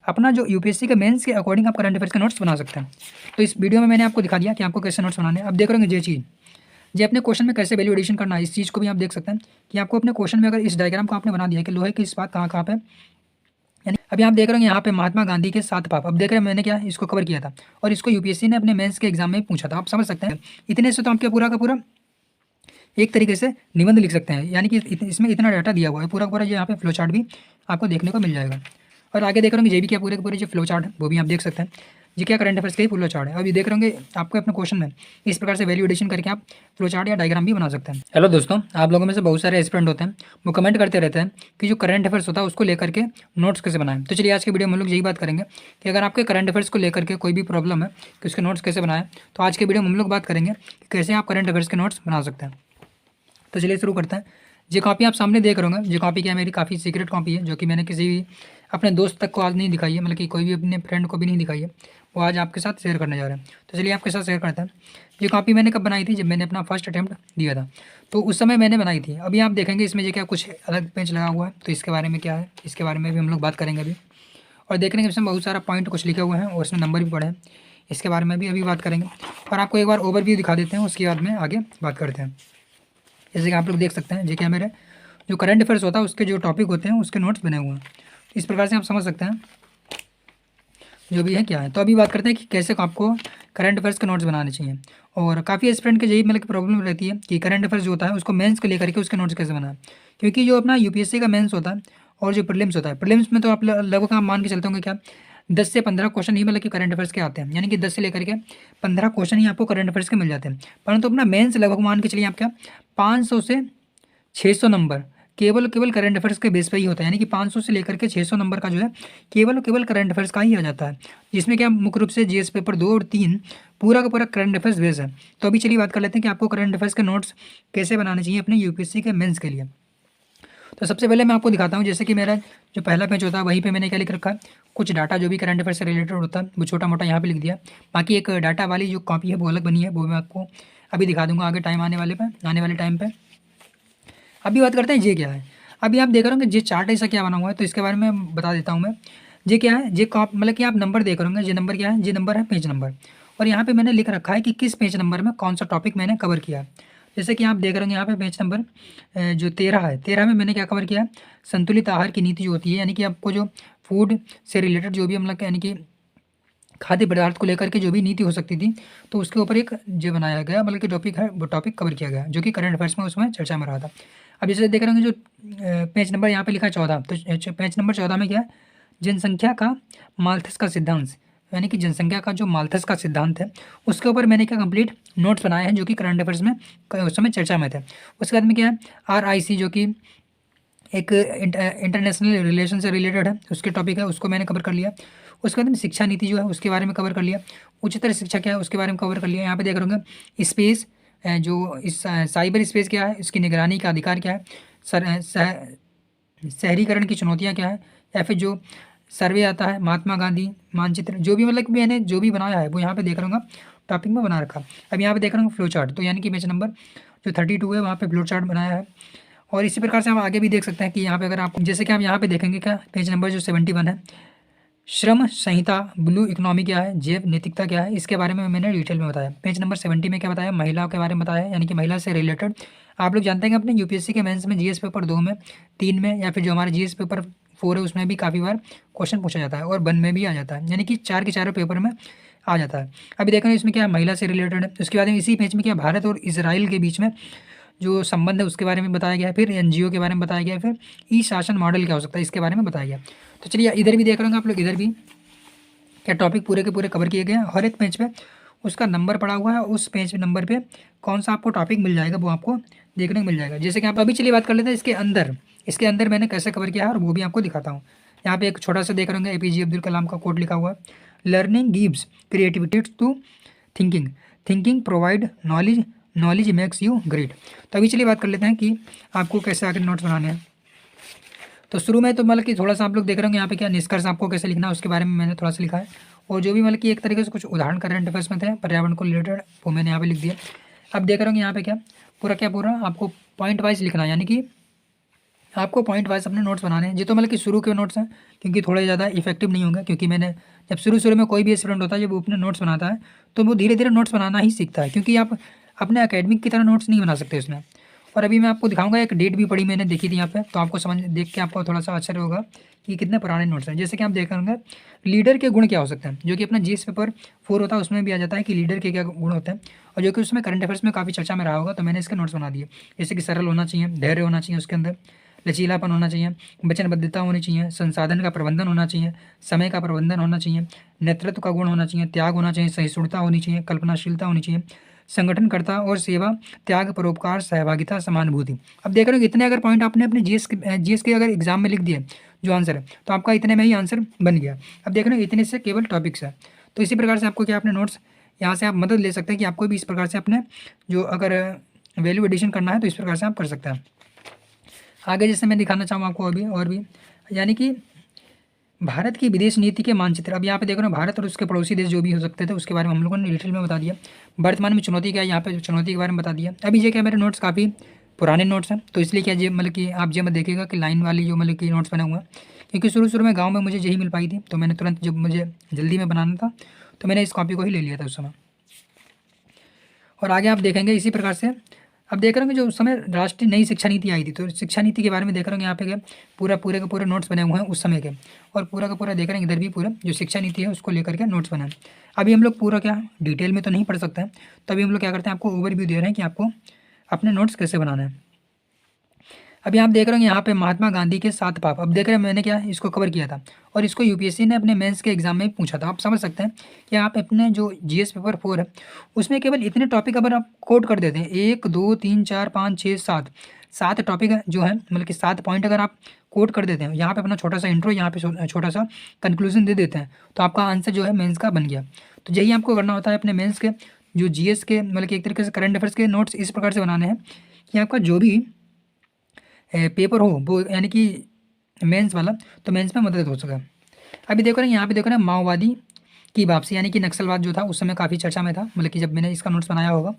अपना जो यूपीएससी के मेंस के अकॉर्डिंग आप करंट अफेयर्स के नोट्स बना सकते हैं। तो इस वीडियो में मैंने आपको दिखा दिया कि आपको कैसे नोट्स बनाने हैं। अब देख रहे होंगे ये चीज़, ये अपने क्वेश्चन में कैसे वैल्यू एडिशन करना है, इस चीज़ को भी आप देख सकते हैं कि आपको अपने क्वेश्चन में अगर इस डायग्राम को आपने बना दिया कि लोहे की इस्पात कहाँ कहाँ पे, यानी अभी आप देख रहे होंगे यहाँ पे महात्मा गांधी के 7 पाप। अब देख रहे हैं मैंने क्या इसको कवर किया था और इसको यूपीएससी ने अपने मेंस के एग्जाम में पूछा था। आप समझ सकते हैं इतने से तो आपके पूरा का पूरा एक तरीके से निबंध लिख सकते हैं, यानी कि इसमें इतना डाटा दिया हुआ है पूरा का पूरा। यहाँ पे फ्लो चार्ट भी आपको देखने को मिल जाएगा। और आगे देख रहे होंगे ये भी क्या पूरे के पूरे जो फ्लो चार्ट है वो भी आप देख सकते हैं। ये क्या करंट अफेयर्स का ही फ्लो चार्ट है। अभी देख रहे होंगे आपको अपने क्वेश्चन में इस प्रकार से वैल्यू एडिशन करके आप फ्लो चार्ट या डायग्राम भी बना सकते हैं। हेलो दोस्तों, आप लोगों में से बहुत सारे एस्पिरेंट होते हैं, वो कमेंट करते रहते हैं कि जो करंट अफेयर्स होता है उसको लेकर के नोट्स कैसे बनाएं। तो चलिए आज की वीडियो में हम लोग यही बात करेंगे कि अगर आपके करंट अफेयर्स को लेकर के कोई भी प्रॉब्लम है कि उसके नोट्स कैसे बनाएं। तो आज के वीडियो में हम लोग बात करेंगे कि कैसे आप करंट अफेयर्स के नोट्स बना सकते हैं। तो चलिए शुरू करते हैं। ये कॉपी आप सामने देख रहे होंगे, ये कॉपी क्या है, मेरी काफ़ी सीक्रेट कॉपी है, जो कि मैंने किसी भी अपने दोस्त तक को आज नहीं दिखाई है, मतलब कि कोई भी अपने फ्रेंड को भी नहीं दिखाई है। वो आज आपके साथ शेयर करने जा रहे हैं। तो चलिए आपके साथ शेयर करते हैं। ये कॉपी मैंने कब बनाई थी, जब मैंने अपना फर्स्ट अटैम्प्ट दिया था, तो उस समय मैंने बनाई थी। अभी आप देखेंगे इसमें ये क्या कुछ अलग पेज लगा हुआ है, तो इसके बारे में क्या है, इसके बारे में भी हम लोग बात करेंगे अभी। और देखेंगे इसमें बहुत सारा पॉइंट कुछ लिखे हुए हैं और इसमें नंबर भी पड़े हैं, इसके बारे में भी अभी बात करेंगे। और आपको एक बार ओवरव्यू दिखा देते हैं, उसके बाद में आगे बात करते हैं। जैसे कि आप लोग देख सकते हैं, ये क्या मेरे जो करंट अफेयर्स होता है उसके जो टॉपिक होते हैं उसके नोट्स बने हुए हैं। इस प्रकार से आप समझ सकते हैं जो भी है क्या है। तो अभी बात करते हैं कि कैसे आपको करंट अफेयर्स के नोट्स बनाने चाहिए। और काफ़ी स्टूडेंट के यही मतलब प्रॉब्लम रहती है कि करंट अफेयर्स जो होता है उसको मेंस को लेकर के उसके नोट्स कैसे बनाएं। क्योंकि जो अपना यूपीएससी का मेंस होता है और जो प्रीलिम्स होता है, प्रीलिम्स में तो आप लगभग आप मान के चलते होंगे क्या 10 से 15 क्वेश्चन ही मतलब कि करंट अफेयर्स के आते हैं, यानी कि 10 से लेकर के 15 क्वेश्चन ही आपको करंट अफेयर्स के मिल जाते हैं। परंतु अपना मेंस लगभग मान के चलिए आप क्या 500 से 600 नंबर केवल केवल करंट अफेयर्स के बेस पे ही होता है, यानी कि 500 से लेकर के 600 नंबर का जो है केवल और केवल करंट अफेयर्स का ही आ जाता है, जिसमें क्या मुख्य रूप से जीएस पेपर 2 और 3 पूरा का पूरा करंट अफेयर्स बेस है। तो अभी चलिए बात कर लेते हैं कि आपको करंट अफेयर्स के नोट्स कैसे बनाने चाहिए अपने यूपीएससी के मेंस के लिए। तो सबसे पहले मैं आपको दिखाता हूँ, जैसे कि मेरा जो पहला पेज होता है वहीं पे मैंने क्या लिख रखा है, कुछ डाटा जो भी करंट अफेयर से रिलेटेड होता है वो छोटा मोटा यहाँ पे लिख दिया। बाकी एक डाटा वाली जो कॉपी है वो अलग बनी है, वो मैं आपको अभी दिखा दूंगा आगे टाइम आने वाले टाइम पे। अभी बात करते हैं ये क्या है। अभी आप देख रहे होंगे ये चार्ट ऐसा क्या बना हुआ है, तो इसके बारे में बता देता हूँ मैं। ये क्या है, ये कॉप मतलब कि आप नंबर देख रहे होंगे, ये नंबर क्या है, ये नंबर है पेज नंबर। और यहाँ पे मैंने लिख रखा है कि किस पेज नंबर में कौन सा टॉपिक मैंने कवर किया। जैसे कि आप देख रहे होंगे यहाँ पे पेज नंबर जो 13 है, 13 में मैंने क्या कवर किया, संतुलित आहार की नीति जो होती है, यानी कि आपको जो फूड से रिलेटेड जो भी मतलब यानी कि खाद्य पदार्थ को लेकर के जो भी नीति हो सकती थी, तो उसके ऊपर एक जो बनाया गया मतलब कि टॉपिक है, वो टॉपिक कवर किया गया जो कि करंट अफेयर्स में उसमें चर्चा में रहा था। अब जैसे देख रहे होंगे जो पेज नंबर यहाँ पे लिखा है 14, तो पेज नंबर 14 में क्या है, जनसंख्या का माल्थस का सिद्धांत, यानी कि जनसंख्या का जो माल्थस का सिद्धांत है उसके ऊपर मैंने क्या कंप्लीट नोट्स बनाए हैं जो कि करंट अफेयर्स में उस समय चर्चा में थे। उसके बाद में क्या है RIC जो कि एक इंटरनेशनल रिलेशन से रिलेटेड है, उसके टॉपिक है, उसको मैंने कवर कर लिया। उसके बाद में शिक्षा नीति जो है उसके बारे में कवर कर लिया। उच्चतर शिक्षा क्या है उसके बारे में कवर कर लिया। यहाँ पे देख रहे होंगे स्पेस जो इस साइबर स्पेस क्या है, इसकी निगरानी का अधिकार क्या है, शहरीकरण की चुनौतियाँ क्या है, या फिर जो सर्वे आता है महात्मा गांधी मानचित्र, जो भी मतलब कि मैंने जो भी बनाया है वो यहाँ पे देख रहा हूँ टॉपिक में बना रखा। अब यहाँ पे देख रहा हूँ फ्लो चार्ट, तो यानी कि पेज नंबर जो 32 है वहाँ पे फ्लो चार्ट बनाया है। और इसी प्रकार से हम आगे भी देख सकते हैं कि यहाँ पे अगर आप जैसे कि आप यहाँ पे देखेंगे क्या पेज नंबर जो 71 है, श्रम संहिता ब्लू इकोनॉमी क्या है, जैव नैतिकता क्या है, इसके बारे में मैंने डिटेल में बताया। पेज नंबर 70 में क्या बताया, महिलाओं के बारे में बताया, यानी कि महिला से रिलेटेड। आप लोग जानते हैं कि अपने यूपीएससी के मेंस में जीएस पेपर 2 में 3 में या फिर जो हमारे जीएस पेपर 4 है उसमें भी काफ़ी बार क्वेश्चन पूछा जाता है और 1 में भी आ जाता है, यानी कि 4 के चारों पेपर में आ जाता है। अभी देखेंगे इसमें क्या महिला से रिलेटेड है। उसके बाद में इसी पेज में क्या भारत और इसराइल के बीच में जो संबंध है उसके बारे में बताया गया है, फिर एनजीओ के बारे में बताया गया है, फिर ई शासन मॉडल क्या हो सकता है इसके बारे में बताया गया। तो चलिए इधर भी देख रहे होंगे आप लोग, इधर भी क्या टॉपिक पूरे के पूरे कवर किए गए हैं। हर एक पेज पे उसका नंबर पड़ा हुआ है, उस पेज नंबर पे कौन सा आपको टॉपिक मिल जाएगा वो आपको देखने को मिल जाएगा। जैसे कि आप अभी चलिए बात कर लेते हैं इसके अंदर मैंने कैसे कवर किया है और वो भी आपको दिखाता हूँ। यहाँ पे एक छोटा सा देख रहे होंगे APJ अब्दुल कलाम का कोट लिखा हुआ है, learning gives creativity to thinking, thinking provide knowledge, knowledge makes you great. तो अभी चलिए बात कर लेते हैं कि आपको कैसे आगे नोट्स बनाने हैं। तो शुरू में तो मतलब कि थोड़ा सा आप लोग देख रहे होंगे यहाँ पे क्या निष्कर्ष आपको कैसे लिखना है उसके बारे में मैंने थोड़ा सा लिखा है। और जो भी मतलब कि एक तरीके से कुछ उदाहरण करंट अफेयर्स में थे पर्यावरण को रिलेटेड वो मैंने यहाँ पे लिख दिया। अब देख रहे होंगे यहाँ पे क्या पूरा आपको पॉइंट वाइज लिखना है, यानी कि आपको पॉइंट वाइज अपने नोट्स बनाने हैं। ये तो मतलब कि शुरू के नोट्स हैं, क्योंकि थोड़े ज़्यादा इफेक्टिव नहीं होंगे, क्योंकि मैंने जब शुरू में कोई भी स्टूडेंट होता है जब वो अपने नोट्स बनाता है तो वो धीरे धीरे नोट्स बनाना ही सीखता है, क्योंकि आप अपने अकेडमिक की तरह नोट्स नहीं बना सकते उसमें। और अभी मैं आपको दिखाऊंगा, एक डेट भी पड़ी मैंने देखी थी यहाँ पे, तो आपको समझ देख के आपको थोड़ा सा आश्चर्य होगा कि कितने पुराने नोट्स हैं। जैसे कि आप देख रहे होंगे लीडर के गुण क्या हो सकते हैं, जो कि अपना जीएस पेपर 4 होता है उसमें भी आ जाता है कि लीडर के क्या गुण होते हैं, और जो कि उसमें करंट अफेयर्स में काफ़ी चर्चा में रहा होगा, तो मैंने इसके नोट्स बना दिए। जैसे कि सरल होना चाहिए, धैर्य होना चाहिए उसके अंदर, लचीलापन होना चाहिए, वचनबद्धता होनी चाहिए, संसाधन का प्रबंधन होना चाहिए, समय का प्रबंधन होना चाहिए, नेतृत्व का गुण होना चाहिए, त्याग होना चाहिए, सहिष्णुता होनी चाहिए, कल्पनाशीलता होनी चाहिए, संगठनकर्ता और सेवा, त्याग, परोपकार, सहभागिता, समानुभूति। अब देख रहे हो इतने अगर पॉइंट आपने अपने जीएस के अगर एग्जाम में लिख दिए जो आंसर है, तो आपका इतने में ही आंसर बन गया। अब देख रहे हो इतने से केवल टॉपिक्स है। तो इसी प्रकार से आपको क्या अपने नोट्स यहाँ से आप मदद ले सकते हैं कि आपको भी इस प्रकार से अपने जो अगर वैल्यू एडिशन करना है तो इस प्रकार से आप कर सकते हैं। आगे जैसे मैं दिखाना चाहूँ आपको अभी और भी, यानी कि भारत की विदेश नीति के मानचित्र। अब यहाँ पे देखो ना, भारत और उसके पड़ोसी देश जो भी हो सकते थे उसके बारे में हम लोगों ने डिटेल में बता दिया। वर्तमान में चुनौती क्या है, यहाँ पे चुनौती के बारे में बता दिया। अभी ये क्या मेरे नोट्स काफ़ी पुराने नोट्स हैं, तो इसलिए क्या ये मतलब कि आप ये मत देखिएगा कि लाइन वाली जो मतलब कि नोट्स बने हुए हैं, क्योंकि शुरू में गाँव में मुझे यही मिल पाई थी, तो मैंने तुरंत जब मुझे जल्दी में बनाना था तो मैंने इस कॉपी को ही ले लिया था उस समय। और आगे आप देखेंगे इसी प्रकार से। अब देख रहे होंगे जो उस समय राष्ट्रीय नई शिक्षा नीति आई थी, तो शिक्षा नीति के बारे में देख रहे होंगे यहाँ पे क्या पूरे के पूरे नोट्स बने हुए हैं उस समय के, और पूरा का पूरा देख रहे हैं इधर भी पूरा जो शिक्षा नीति है उसको लेकर के नोट्स बनाए। अभी हम लोग पूरा क्या डिटेल में तो नहीं पढ़ सकते हैं, तो अभी हम लोग क्या करते हैं आपको ओवरव्यू दे रहे हैं कि आपको अपने नोट्स कैसे बनाना है। अभी आप देख रहे हो यहाँ पे महात्मा गांधी के 7 पाप। अब देख रहे हैं मैंने क्या इसको कवर किया था, और इसको यूपीएससी ने अपने मेंस के एग्जाम में पूछा था। आप समझ सकते हैं कि आप अपने जो जीएस पेपर 4 है उसमें केवल इतने टॉपिक अगर आप कोट कर देते हैं, 1 2 3 4 5 6 7 टॉपिक जो है मतलब कि 7 पॉइंट अगर आप कोट कर देते हैं, यहाँ पे अपना छोटा सा इंट्रो, यहाँ पे छोटा सा कंक्लूजन दे देते हैं, तो आपका आंसर जो है मेंस का बन गया। तो यही आपको करना होता है अपने मेंस के जो जीएस के मतलब कि एक तरीके से करंट अफेयर्स के नोट्स इस प्रकार से बनाने हैं कि आपका जो भी पेपर हो वो यानी कि मेंस वाला, तो मेंस में मदद हो सके। अभी देखो ना यहाँ पे देखो ना माओवादी की वापसी, यानी कि नक्सलवाद जो था उस समय काफ़ी चर्चा में था, मतलब कि जब मैंने इसका नोट्स बनाया होगा।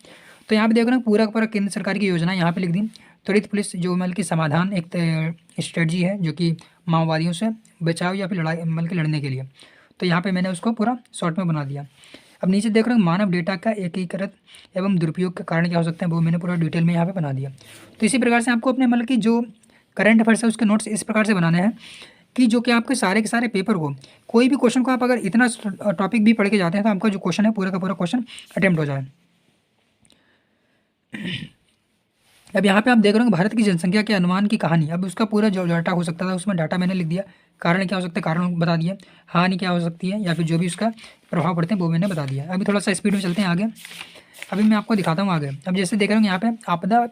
तो यहाँ पे देखो ना पूरा का पूरा केंद्र सरकार की योजना यहाँ पे लिख दी। त्वरित पुलिस जो मतलब कि समाधान एक स्ट्रेटजी है जो कि माओवादियों से बचाव या फिर लड़ाई मतलब कि लड़ने के लिए, तो यहाँ पे मैंने उसको पूरा शॉर्ट में बना दिया। अब नीचे देख रहे हो मानव डेटा का एकीकृत एवं दुरुपयोग के कारण क्या हो सकते हैं, वो मैंने पूरा डिटेल में यहाँ पे बना दिया। तो इसी प्रकार से आपको अपने मतलब कि जो करंट अफेयर्स है उसके नोट्स इस प्रकार से बनाने हैं कि जो कि आपके सारे के सारे पेपर को, कोई भी क्वेश्चन को आप अगर इतना टॉपिक भी पढ़ के जाते हैं तो आपका जो क्वेश्चन है पूरा का पूरा क्वेश्चन अटेम्प्ट हो जाए। अब यहाँ पे आप देख रहे हो भारत की जनसंख्या के अनुमान की कहानी। अब उसका पूरा जो डाटा हो सकता था उसमें डाटा मैंने लिख दिया, कारण क्या हो सकता है कारण बता दिया, हानि क्या हो सकती है या फिर जो भी उसका प्रभाव पड़ते हैं वो मैंने बता दिया। अभी थोड़ा सा स्पीड में चलते हैं आगे, अभी मैं आपको दिखाता हूँ आगे। अब जैसे देख रहे हो यहाँ पे आपदा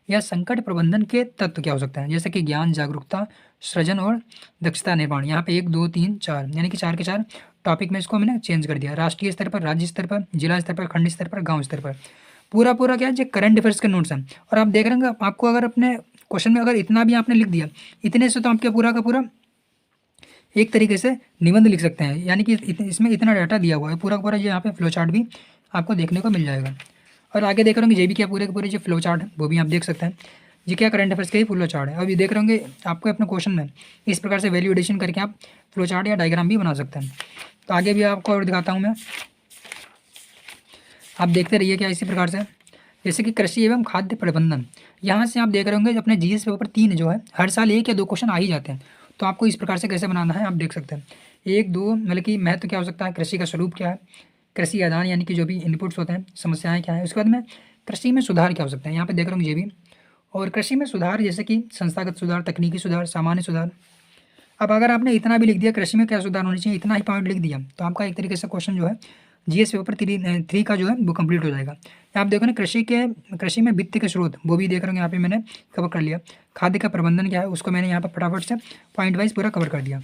या संकट प्रबंधन के तत्व क्या हो सकते हैं, जैसे कि ज्ञान, जागरूकता, सृजन और दक्षता निर्माण। यहाँ पे 1 2 3 4 यानी कि 4 के 4 टॉपिक में इसको मैंने चेंज कर दिया। राष्ट्रीय स्तर पर, राज्य स्तर पर, जिला स्तर पर, खंड स्तर पर, गांव स्तर पर, पूरा क्या है जो करंट अफेयर्स के नोट्स हैं। और आप देख रहे हैं आपको अगर अपने क्वेश्चन में अगर इतना भी आपने लिख दिया, इतने से तो आपके पूरा का पूरा एक तरीके से निबंध लिख सकते हैं, यानी कि इसमें इतना डाटा दिया हुआ है। पूरा का पूरा जो यहाँ पे फ्लो चार्ट भी आपको देखने को मिल जाएगा। और आगे देख रहे होंगे ये भी क्या पूरे के पूरे जो फ्लो चार्ट है वो भी आप देख सकते हैं, ये क्या करंट अफेयर्स का ही फ्लो चार्ट है। अब ये देख रहे होंगे आपको अपने क्वेश्चन में इस प्रकार से वैल्यू एडिशन करके आप फ्लो चार्ट या डायग्राम भी बना सकते हैं। तो आगे भी आपको और दिखाता हूँ मैं, आप देखते रहिए क्या इसी प्रकार से। जैसे कि कृषि एवं खाद्य प्रबंधन, यहाँ से आप देख रहे होंगे अपने जीएस पेपर 3 जो है हर साल 1 या 2 क्वेश्चन आ ही जाते हैं, तो आपको इस प्रकार से कैसे बनाना है आप देख सकते हैं। 1 2 मतलब कि महत्व क्या हो सकता है, कृषि का स्वरूप क्या है, कृषि आदान यानी कि जो भी इनपुट्स होते हैं, समस्याएं क्या है, उसके बाद में कृषि में सुधार क्या हो सकता है, यहाँ पे देख रहे होंगे ये भी। और कृषि में सुधार जैसे कि संस्थागत सुधार, तकनीकी सुधार, सामान्य सुधार। अब अगर आपने इतना भी लिख दिया कृषि में क्या सुधार होनी चाहिए, इतना ही पॉइंट लिख दिया, तो आपका एक तरीके से क्वेश्चन जो है जीएस पेपर 3 का जो है वो कंप्लीट हो जाएगा। आप देखो ना कृषि में वित्त के स्रोत वो भी देख रहे होंगे, यहाँ पे मैंने कवर कर लिया। खाद्य का प्रबंधन क्या है उसको मैंने यहाँ पर फटाफट से पॉइंट वाइज पूरा कवर कर दिया।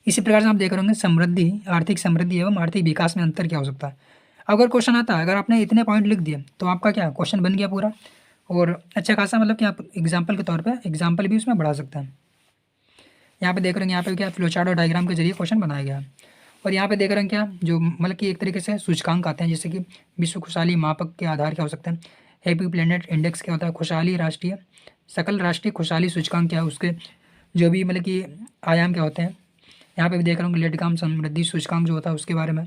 इसी प्रकार से आप देख रहे होंगे समृद्धि, आर्थिक समृद्धि एवं आर्थिक विकास में अंतर क्या हो सकता है। अगर क्वेश्चन आता है, अगर आपने इतने पॉइंट लिख दिए तो आपका क्या क्वेश्चन बन गया पूरा, और अच्छा खासा मतलब कि आप एग्जाम्पल के तौर पर एग्जाम्पल भी उसमें बढ़ा सकते हैं। यहाँ पे देख रहे हैं यहाँ पे क्या फ्लो चार्ट और डायग्राम के जरिए क्वेश्चन बनाया गया है। और यहाँ पे देख रहे हैं क्या जो मतलब कि एक तरीके से सूचकांक आते हैं, जैसे कि विश्व खुशहाली मापक के आधार क्या हो सकते हैं, हैप्पी प्लेनेट इंडेक्स क्या होता है, खुशहाली राष्ट्रीय सकल राष्ट्रीय खुशहाली सूचकांक क्या है, उसके जो भी मतलब कि आयाम क्या होते हैं। यहाँ पे भी देख रहा हूँ लेटकाम समृद्धि सूचकांक जो होता है उसके बारे में।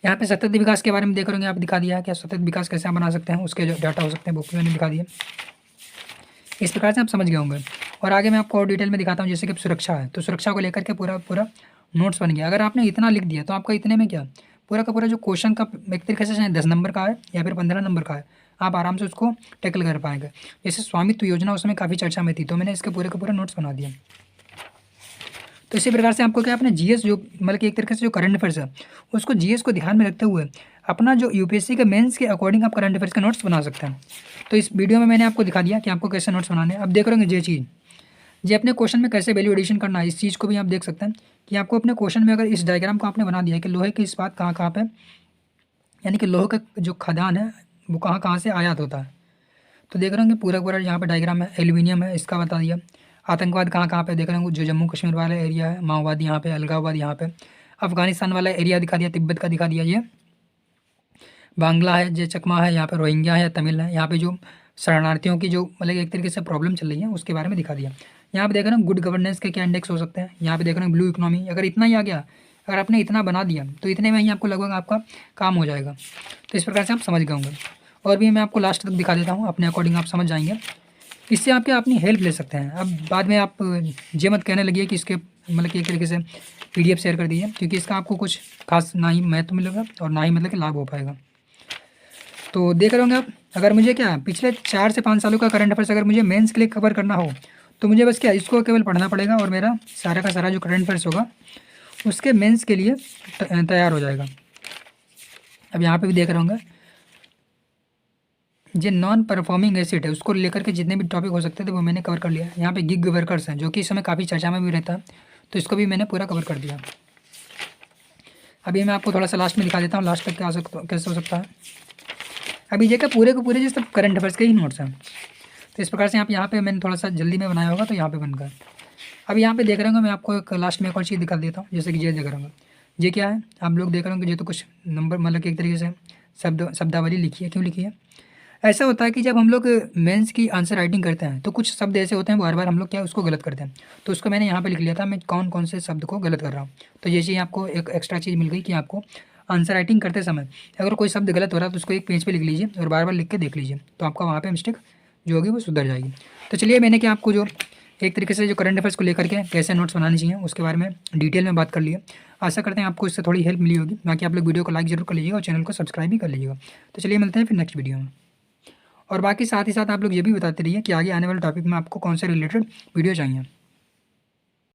यहाँ पे सतत विकास के बारे में देख रहे होंगे, आप दिखा दिया है क्या सतत विकास कैसे आप बना सकते हैं, उसके जो डाटा हो सकते हैं वो भी मैंने दिखा दिया। इस प्रकार से आप समझ गए होंगे। और आगे मैं आपको और डिटेल में दिखाता हूँ, जैसे कि सुरक्षा है, तो सुरक्षा को लेकर के पूरा पूरा नोट्स बन गया। अगर आपने इतना लिख दिया तो आपका इतने में क्या पूरा का पूरा जो क्वेश्चन का एक तरीके से चाहे 10 नंबर का है या फिर 15 नंबर का है, आप आराम से उसको टैकल कर पाएंगे। जैसे स्वामित्व योजना उसमें काफ़ी चर्चा में थी, तो मैंने इसके पूरे का पूरा नोट्स बना दिया। तो इसी प्रकार से आपको क्या अपने जीएस जो मतलब कि एक तरीके से जो करंट अफेयर्स है उसको जीएस को ध्यान में रखते हुए अपना जो यूपीएससी के मेंस के अकॉर्डिंग आप करंट अफेयर्स के नोट्स बना सकते हैं। तो इस वीडियो में मैंने आपको दिखा दिया कि आपको कैसे नोट्स बनाने हैं। अब देख रहे होंगे ये चीज़, ये अपने क्वेश्चन में कैसे वैल्यू एडिशन करना है, इस चीज़ को भी आप देख सकते हैं कि आपको अपने क्वेश्चन में अगर इस डायग्राम को आपने बना दिया है कि लोहे की इस्पात कहाँ कहाँ पे, यानी कि लोहे का जो खदान है वो कहाँ कहाँ से आयात होता है। तो देख रहे होंगे पूरा पूरा यहाँ पे डायग्राम है, एल्यूमिनियम है इसका बता दिया। आतंकवाद कहाँ कहाँ पे देख रहे होंगे, जो जम्मू कश्मीर वाला एरिया है, माओवाद यहाँ पे, अलगाववाद यहाँ पे, अफगानिस्तान वाला एरिया दिखा दिया, तिब्बत का दिखा दिया, ये बांग्ला है, जो चकमा है, यहाँ पे रोहिंग्या है, तमिल है, यहाँ पे जो शरणार्थियों की जो मतलब एक तरीके से प्रॉब्लम चल रही है उसके बारे में दिखा दिया। यहाँ पे देख रहे हैं गुड गवर्नेंस के क्या इंडेक्स हो सकते हैं, यहाँ पे देख रहे हैं ब्लू इकोनॉमी। अगर इतना ही आ गया, अगर आपने इतना बना दिया तो इतने में ही आपको लगभग आपका काम हो जाएगा। तो इस प्रकार से आप समझ गए होंगे। और भी मैं आपको लास्ट तक दिखा देता हूँ, अपने अकॉर्डिंग आप समझ जाएंगे। इससे आप क्या अपनी हेल्प ले सकते हैं। अब बाद में आप ये मत कहने लगिए कि इसके मतलब कि एक तरीके से पीडीएफ शेयर कर दीजिए, क्योंकि इसका आपको कुछ खास ना ही महत्व मिलेगा और ना ही मतलब कि लाभ हो पाएगा। तो देख रहे होंगे आप, अगर मुझे क्या पिछले 4 से 5 सालों का करंट अफेयर्स अगर मुझे मेंस के लिए कवर करना हो तो मुझे बस क्या इसको केवल पढ़ना पड़ेगा और मेरा सारा का सारा जो करंट अफेयर्स होगा उसके मेंस के लिए तैयार हो जाएगा। अब यहाँ पे भी देख रहे होंगे जो नॉन परफॉर्मिंग एसिड है उसको लेकर के जितने भी टॉपिक हो सकते थे वो मैंने कवर कर लिया। यहाँ पे गिग वर्कर्स हैं जो कि इस समय काफ़ी चर्चा में भी रहता है, तो इसको भी मैंने पूरा कवर कर दिया। अभी मैं आपको थोड़ा सा लास्ट में दिखा देता हूँ लास्ट तक क्या कैसे हो सकता है। अभी ये क्या पूरे के पूरे जो सब करंट अफेयर्स के ही नोट्स हैं। तो इस प्रकार से यहाँ पे मैंने थोड़ा सा जल्दी में बनाया होगा तो यहाँ पे बनकर अब यहाँ पे देख रहे होंगे। मैं आपको एक लास्ट में एक और चीज़ दिखा देता हूँ, जैसे कि ये देख रहे होंगे ये क्या है, आप लोग देख रहे होंगे ये तो कुछ नंबर मतलब कि एक तरीके से शब्दावली लिखी है। क्यों लिखी है? ऐसा होता है कि जब हम लोग मेंस की आंसर राइटिंग करते हैं तो कुछ शब्द ऐसे होते हैं बार बार हम लोग क्या उसको गलत करते हैं। तो उसको मैंने यहाँ पे लिख लिया था मैं कौन कौन से शब्द को गलत कर रहा हूँ। तो ये चीज़ आपको एक एक्स्ट्रा चीज़ मिल गई कि आपको आंसर राइटिंग करते समय अगर कोई शब्द गलत हो रहा है तो उसको एक पेज पे लिख लीजिए और बार बार लिख के देख लीजिए, तो आपका वहाँ पे मिस्टेक जो होगी वो सुधर जाएगी। तो चलिए मैंने क्या आपको जो एक तरीके से जो करंट अफेयर्स को लेकर के कैसे नोट्स बनाने चाहिए उसके बारे में डिटेल में बात कर लिए। आशा करते हैं आपको इससे थोड़ी हेल्प मिली होगी। बाकी आप लोग वीडियो को लाइक जरूर कर लीजिएगा और चैनल को सब्सक्राइब भी कर लीजिएगा। तो चलिए मिलते हैं फिर नेक्स्ट वीडियो में। और बाकी साथ ही साथ आप लोग ये भी बताते रहिए कि आगे आने वाले टॉपिक में आपको कौन से रिलेटेड वीडियो चाहिए।